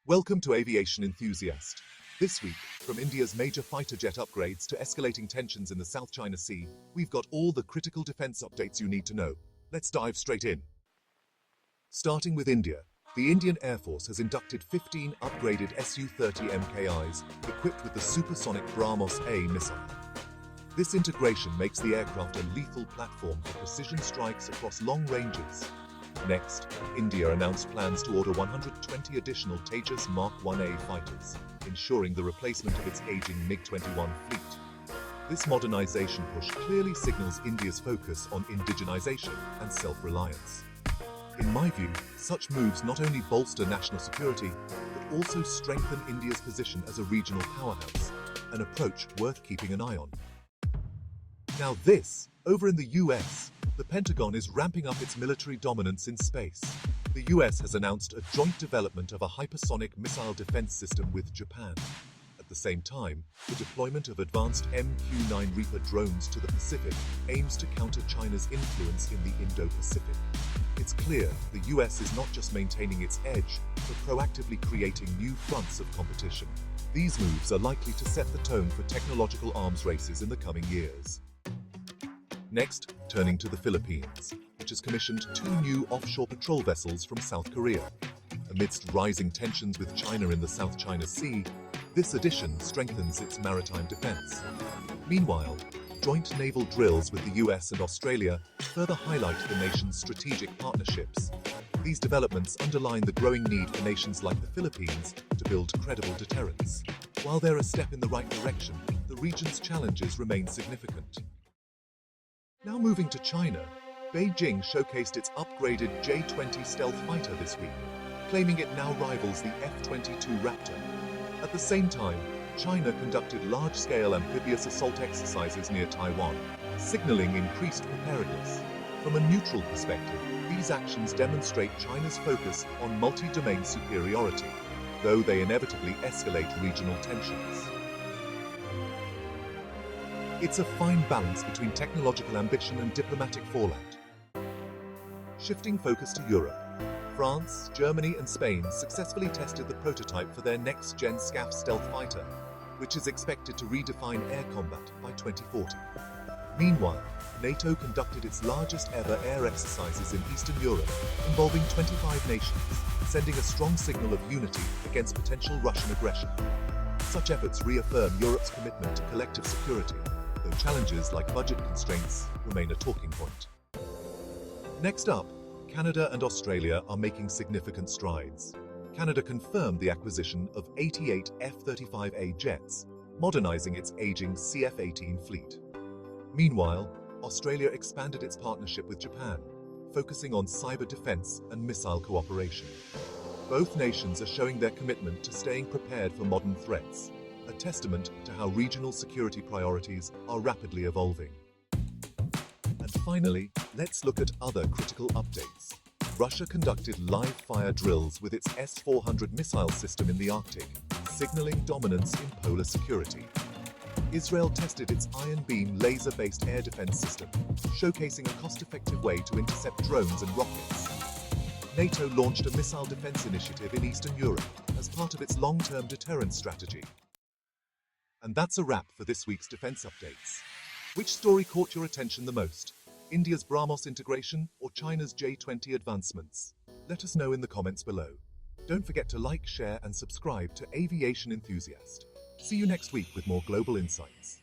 Welcome to Aviation Enthusiast. This week, from India's major fighter jet upgrades to escalating tensions in the South China Sea, we've got all the critical defense updates you need to know. Let's dive straight in. Starting with India, the Indian Air Force has inducted 15 upgraded Su-30MKIs equipped with the supersonic BrahMos-A missile. This integration makes the aircraft a lethal platform for precision strikes across long ranges. Next, India announced plans to order 120 additional Tejas Mark 1A fighters, ensuring the replacement of its aging MiG-21 fleet. This modernization push clearly signals India's focus on indigenization and self-reliance. In my view, such moves not only bolster national security, but also strengthen India's position as a regional powerhouse, an approach worth keeping an eye on. Now over in the US, the Pentagon is ramping up its military dominance in space. The US has announced a joint development of a hypersonic missile defense system with Japan. At the same time, the deployment of advanced MQ-9 Reaper drones to the Pacific aims to counter China's influence in the Indo-Pacific. It's clear the US is not just maintaining its edge, but proactively creating new fronts of competition. These moves are likely to set the tone for technological arms races in the coming years. Next, turning to the Philippines, which has commissioned 2 new offshore patrol vessels from South Korea. Amidst rising tensions with China in the South China Sea, this addition strengthens its maritime defense. Meanwhile, joint naval drills with the US and Australia further highlight the nation's strategic partnerships. These developments underline the growing need for nations like the Philippines to build credible deterrence. While they're a step in the right direction, the region's challenges remain significant. Now moving to China, Beijing showcased its upgraded J-20 stealth fighter this week, claiming it now rivals the F-22 Raptor. At the same time, China conducted large-scale amphibious assault exercises near Taiwan, signaling increased preparedness. From a neutral perspective, these actions demonstrate China's focus on multi-domain superiority, though they inevitably escalate regional tensions. It's a fine balance between technological ambition and diplomatic fallout. Shifting focus to Europe, France, Germany and Spain successfully tested the prototype for their next-gen SCAF stealth fighter, which is expected to redefine air combat by 2040. Meanwhile, NATO conducted its largest ever air exercises in Eastern Europe, involving 25 nations, sending a strong signal of unity against potential Russian aggression. Such efforts reaffirm Europe's commitment to collective security, though challenges like budget constraints remain a talking point. Next up, Canada and Australia are making significant strides. Canada confirmed the acquisition of 88 F-35A jets, modernizing its aging CF-18 fleet. Meanwhile, Australia expanded its partnership with Japan, focusing on cyber defense and missile cooperation. Both nations are showing their commitment to staying prepared for modern threats, a testament to how regional security priorities are rapidly evolving. And finally, let's look at other critical updates. Russia conducted live-fire drills with its S-400 missile system in the Arctic, signaling dominance in polar security. Israel tested its Iron Beam laser-based air defense system, showcasing a cost-effective way to intercept drones and rockets. NATO launched a missile defense initiative in Eastern Europe as part of its long-term deterrence strategy. And that's a wrap for this week's defense updates. Which story caught your attention the most? India's BrahMos integration or China's J-20 advancements? Let us know in the comments below. Don't forget to like, share and subscribe to Aviation Enthusiast. See you next week with more global insights.